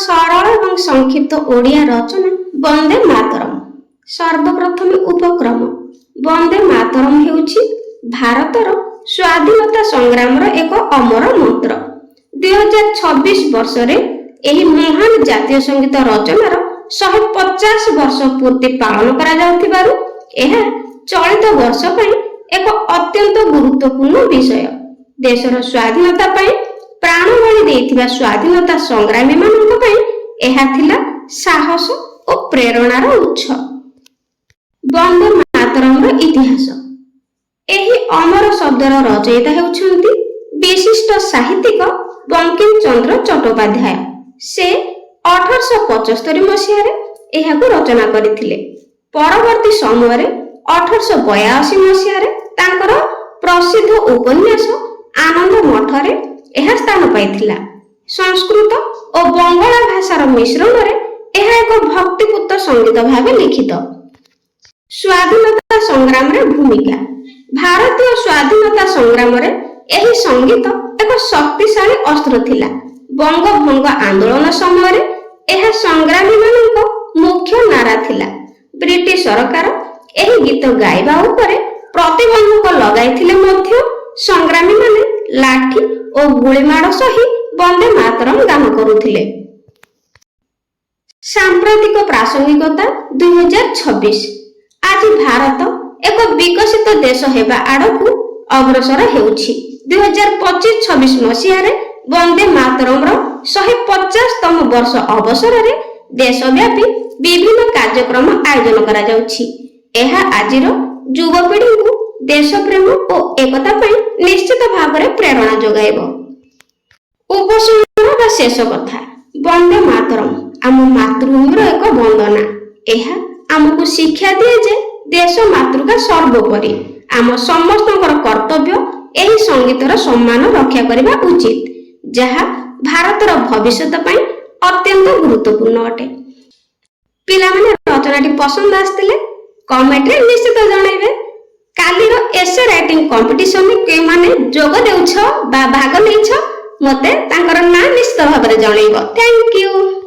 ସରଳ ଏବଂ ସଂକ୍ଷିପ୍ତ ଓଡ଼ିଆ ରଚନା ବନ୍ଦେ ମାତରମ୍। ସର୍ବପ୍ରଥମେ ଉପକ୍ରମ। ବନ୍ଦେ ମାତରମ୍ ହେଉଛି ଭାରତର ସ୍ୱାଧୀନତା ସଂଗ୍ରାମର ଏକ ଅମର ମନ୍ତ୍ର। 2026 ବର୍ଷରେ ଏହି ମହାନ ଜାତୀୟ ସଙ୍ଗୀତ ରଚନାର 150 ବର୍ଷ ପୂର୍ତ୍ତି ପାଳନ କରାଯାଉଥିବାରୁ ଏହା ଚଳିତ ବର୍ଷ ପାଇଁ ଏକ ଅତ୍ୟନ୍ତ ଗୁରୁତ୍ୱପୂର୍ଣ୍ଣ ବିଷୟ। ଦେଶର ସ୍ୱାଧୀନତା ପାଇଁ ପ୍ରାଣବଳି ଦେଇଥିବା ସ୍ୱାଧୀନତା ସଂଗ୍ରାମୀମାନଙ୍କ ପାଇଁ ଏହା ଥିଲା ସାହସ ଓ ପ୍ରେରଣାର ଉତ୍ସ। ବନ୍ଦେ ମାତରମ୍ର ଇତିହାସ। ଏହି ଅମର ଶବ୍ଦର ରଚୟିତା ହେଉଛନ୍ତି ବିଶିଷ୍ଟ ସାହିତ୍ୟିକ ବଙ୍କିମ ଚନ୍ଦ୍ର ଚଟ୍ଟୋପାଧ୍ୟାୟ। ସେ 1875 ମସିହାରେ ଏହାକୁ ରଚନା କରିଥିଲେ। ପରବର୍ତ୍ତୀ ସମୟରେ 1882 ମସିହାରେ ତାଙ୍କର ପ୍ରସିଦ୍ଧ ଉପନ୍ୟାସ ଆନନ୍ଦ ମଠରେ ଏହା ସ୍ଥାନ ପାଇଥିଲା। ସଂସ୍କୃତ ଓ ବଙ୍ଗଳା ଭାଷାର ମିଶ୍ରଣରେ ଏହା ଏକ ଭକ୍ତିପୂତ ସଙ୍ଗୀତ ଭାବେ ଲିଖିତ। ସ୍ୱାଧୀନତା ସଂଗ୍ରାମରେ ଭୂମିକା। ଭାରତୀୟ ସ୍ୱାଧୀନତା ସଂଗ୍ରାମରେ ଏହି ସଙ୍ଗୀତ ଏକ ଶକ୍ତିଶାଳୀ ଅସ୍ତ୍ର ଥିଲା। ବଙ୍ଗଭଙ୍ଗ ଆନ୍ଦୋଳନ ସମୟରେ ଏହା ସଂଗ୍ରାମୀମାନଙ୍କ ମୁଖ୍ୟ ନାରା ଥିଲା। ବ୍ରିଟିଶ ସରକାର ଏହି ଗୀତ ଗାଇବା ଉପରେ ପ୍ରତିବନ୍ଧକ ଲଗାଇଥିଲେ ମଧ୍ୟ ସଂଗ୍ରାମୀମାନେ ଲାଠି ଓ ଗୁଳିମାଡ଼ ସହି ବନ୍ଦେ ମାତରମ୍ ଗାନ କରୁଥିଲେ। ସାମ୍ପ୍ରତିକ ପ୍ରାସଙ୍ଗିକତା 2026। ଆଜି ଭାରତ ଏକ ବିକଶିତ ଦେଶ ହେବା ଆଡ଼କୁ ଅଗ୍ରସର ହେଉଛି। 2025-26 ମସିହାରେ ବନ୍ଦେ ମାତରମ୍ର 150ତମ ବର୍ଷ ଅବସରରେ ଦେଶବ୍ୟାପୀ ବିଭିନ୍ନ କାର୍ଯ୍ୟକ୍ରମ ଆୟୋଜନ କରାଯାଉଛି। ଏହା ଆଜିର ଯୁବପିଢ଼ିଙ୍କୁ ଦେଶପ୍ରେମ ଓ ଏକତା ପାଇଁ ନିଶ୍ଚିତ ଭାବରେ ପ୍ରେରଣା ଯୋଗାଇବ। ଉପସଂହାର ବା ଶେଷ କଥା। ବନ୍ଦେ ମାତରମ୍ ଆମ ମାତୃଭୂମିର ଏକ ବନ୍ଦନା। ଏହା ଆମକୁ ଶିକ୍ଷା ଦିଏ ଯେ ଦେଶ ମାତୃକା ସର୍ବୋପରି। ଆମ ସମସ୍ତଙ୍କର କର୍ତ୍ତବ୍ୟ ଏହି ସଙ୍ଗୀତର ସମ୍ମାନ ରକ୍ଷା କରିବା ଉଚିତ, ଯାହା ଭାରତର ଭବିଷ୍ୟତ ପାଇଁ ଅତ୍ୟନ୍ତ ଗୁରୁତ୍ୱପୂର୍ଣ୍ଣ ଅଟେ। ପିଲାମାନେ ରଚନାଟି ପସନ୍ଦ ଆସିଥିଲେ କମେଣ୍ଟରେ ନିଶ୍ଚିତ ଜଣାଇବେ। କାଲିର ଏସେ ରାଇଟିଂ କମ୍ପିଟିସନରେ କେଉଁମାନେ ଯୋଗ ଦେଉଛ ବା ଭାଗ ନେଇଛ ମୋତେ ତାଙ୍କର ନାଁ ନିଶ୍ଚିତ ଭାବରେ ଜଣାଇବ। Thank you.